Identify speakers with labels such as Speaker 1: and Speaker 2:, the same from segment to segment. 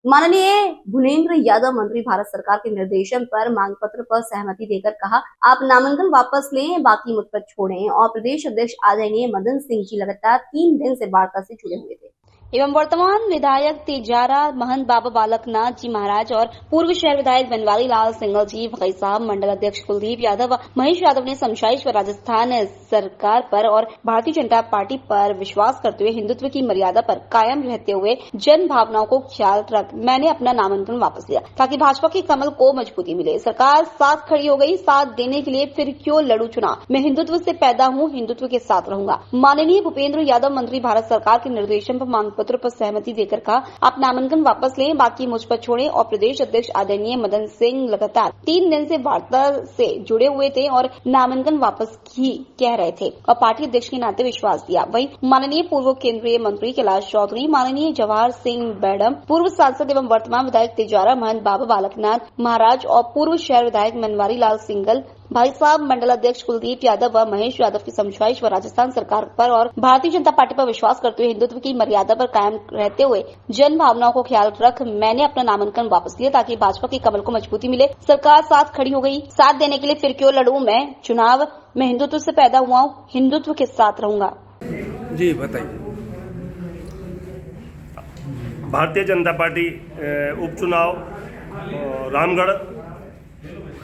Speaker 1: माननीय भूपेंद्र यादव मंत्री भारत सरकार के निर्देशन पर मांग पत्र पर सहमति देकर कहा, आप नामांकन वापस लें, बाकी मुझ पर छोड़ें। और प्रदेश अध्यक्ष आदरणीय मदन सिंह जी लगातार 3 दिन से वार्ता से जुड़े हुए थे एवं वर्तमान विधायक तिजारा महंत बाबा बालकनाथ जी महाराज और पूर्व शहर विधायक बनवारी लाल सिंगल जी भाई साहब, मंडल अध्यक्ष कुलदीप यादव व महेश यादव ने समझाइश व राजस्थान सरकार पर और भारतीय जनता पार्टी पर विश्वास करते हुए हिंदुत्व की मर्यादा पर कायम रहते हुए जन भावनाओं को ख्याल रख मैंने अपना नामांकन वापस लिया ताकि भाजपा के कमल को मजबूती मिले। सरकार साथ खड़ी हो गई, साथ देने के लिए फिर क्यों लड़ू चुनाव। मैं हिंदुत्व से पैदा हूँ, हिंदुत्व के साथ रहूंगा। माननीय भूपेंद्र यादव मंत्री भारत सरकार के निर्देशन पर मांग पत्र पर सहमति देकर कहा, आप नामांकन वापस लें, बाकी मुझ पर छोड़ें। और प्रदेश अध्यक्ष आदरणीय मदन सिंह लगातार 3 दिन से वार्ता से जुड़े हुए थे और नामांकन वापस ही कह रहे थे और पार्टी अध्यक्ष के नाते विश्वास दिया। वहीं माननीय पूर्व केंद्रीय मंत्री कैलाश चौधरी, माननीय जवाहर सिंह बैडम, पूर्व सांसद एवं वर्तमान विधायक तिजारा महंत बाबा बालकनाथ महाराज और पूर्व शहर विधायक बनवारी लाल सिंगल भाई साहब, मंडल अध्यक्ष कुलदीप यादव व महेश यादव की समझाइश व राजस्थान सरकार पर और भारतीय जनता पार्टी पर विश्वास करते हुए हिंदुत्व की मर्यादा पर कायम रहते हुए जन भावनाओं को ख्याल रख मैंने अपना नामांकन वापस लिया ताकि भाजपा के कमल को मजबूती मिले। सरकार साथ खड़ी हो गई, साथ देने के लिए फिर क्यों लड़ूं मैं चुनाव। मैं हिंदुत्व से पैदा हुआ हूँ, हिंदुत्व के साथ रहूंगा।
Speaker 2: जी बताइए।
Speaker 3: भारतीय जनता पार्टी उपचुनाव रामगढ़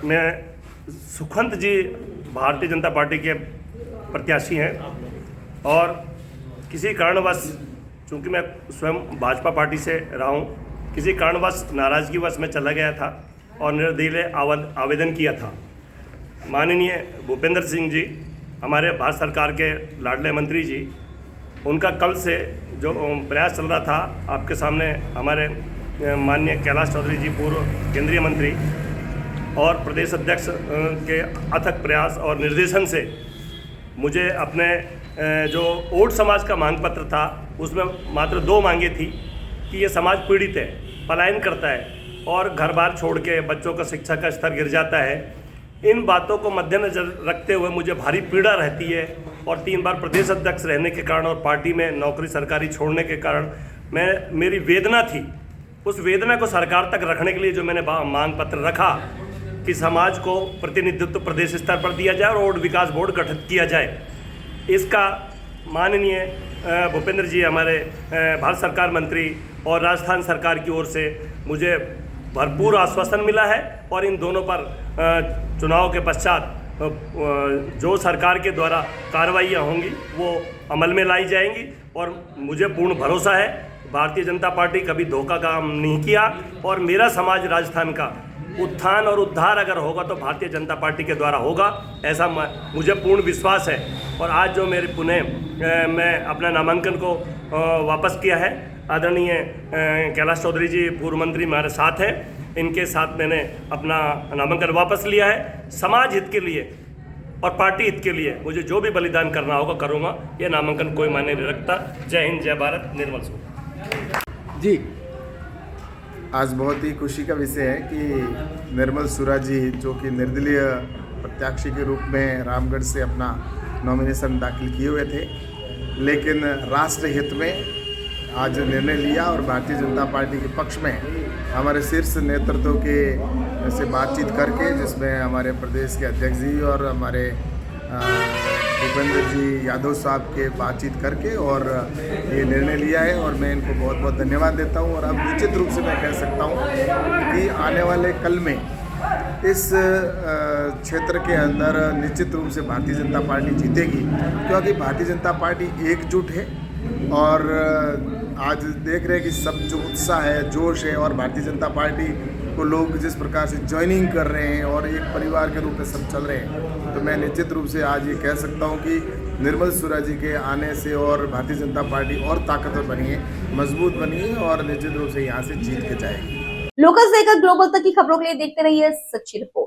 Speaker 3: में सुखवंत जी भारतीय जनता पार्टी के प्रत्याशी हैं और किसी कारणवश, चूंकि मैं स्वयं भाजपा पार्टी से रहा हूं, किसी कारणवश नाराजगीवश में चला गया था और निर्दलीय आवेदन किया था। माननीय भूपेंद्र सिंह जी, हमारे भारत सरकार के लाडले मंत्री जी, उनका कल से जो प्रयास चल रहा था, आपके सामने हमारे माननीय कैलाश चौधरी जी, पूर्व केंद्रीय मंत्री और प्रदेश अध्यक्ष के अथक प्रयास और निर्देशन से मुझे अपने जो ओट समाज का मांग पत्र था, उसमें मात्र 2 मांगे थी कि ये समाज पीड़ित है, पलायन करता है और घर बार छोड़ के बच्चों का शिक्षा का स्तर गिर जाता है। इन बातों को मद्देनजर रखते हुए मुझे भारी पीड़ा रहती है और 3 बार प्रदेश अध्यक्ष रहने के कारण और पार्टी में नौकरी सरकारी छोड़ने के कारण मेरी वेदना थी। उस वेदना को सरकार तक रखने के लिए जो मैंने मांग पत्र रखा कि समाज को प्रतिनिधित्व प्रदेश स्तर पर दिया जाए और विकास बोर्ड गठित किया जाए, इसका माननीय भूपेंद्र जी, हमारे भारत सरकार मंत्री और राजस्थान सरकार की ओर से मुझे भरपूर आश्वासन मिला है और इन दोनों पर चुनाव के पश्चात जो सरकार के द्वारा कार्रवाइयाँ होंगी वो अमल में लाई जाएंगी और मुझे पूर्ण भरोसा है भारतीय जनता पार्टी कभी धोखा काम नहीं किया और मेरा समाज राजस्थान का उत्थान और उद्धार अगर होगा तो भारतीय जनता पार्टी के द्वारा होगा, ऐसा मुझे पूर्ण विश्वास है। और आज जो मेरे पुनः मैं अपना नामांकन को वापस किया है, आदरणीय कैलाश चौधरी जी पूर्व मंत्री हमारे साथ हैं, इनके साथ मैंने अपना नामांकन वापस लिया है। समाज हित के लिए और पार्टी हित के लिए मुझे जो भी बलिदान करना होगा करूँगा। ये नामांकन कोई मायने नहीं रखता। जय हिंद, जय भारत। निर्मल सूरा
Speaker 2: जी,
Speaker 4: आज बहुत ही खुशी का विषय है कि निर्मल सूरा जी, जो कि निर्दलीय प्रत्याशी के रूप में रामगढ़ से अपना नॉमिनेशन दाखिल किए हुए थे, लेकिन राष्ट्र हित में आज निर्णय लिया और भारतीय जनता पार्टी के पक्ष में हमारे शीर्ष नेतृत्व के से बातचीत करके, जिसमें हमारे प्रदेश के अध्यक्ष जी और हमारे भूपेंद्र जी यादव साहब के बातचीत करके और ये निर्णय लिया है और मैं इनको बहुत बहुत धन्यवाद देता हूँ। और अब निश्चित रूप से मैं कह सकता हूँ कि आने वाले कल में इस क्षेत्र के अंदर निश्चित रूप से भारतीय जनता पार्टी जीतेगी, क्योंकि भारतीय जनता पार्टी एकजुट है और आज देख रहे हैं कि सब जो उत्साह है, जोश है और भारतीय जनता पार्टी को लोग जिस प्रकार से ज्वाइनिंग कर रहे हैं और एक परिवार के रूप में सब चल रहे हैं, तो मैं निश्चित रूप से आज ये कह सकता हूँ कि निर्मल सूरा जी के आने से और भारतीय जनता पार्टी और ताकतवर बनी है, मजबूत बनी है और निश्चित रूप से यहाँ से जीत के जाएगी।
Speaker 1: लोकल से लेकर ग्लोबल तक की खबरों के लिए देखते रहिए सच्ची रिपोर्ट।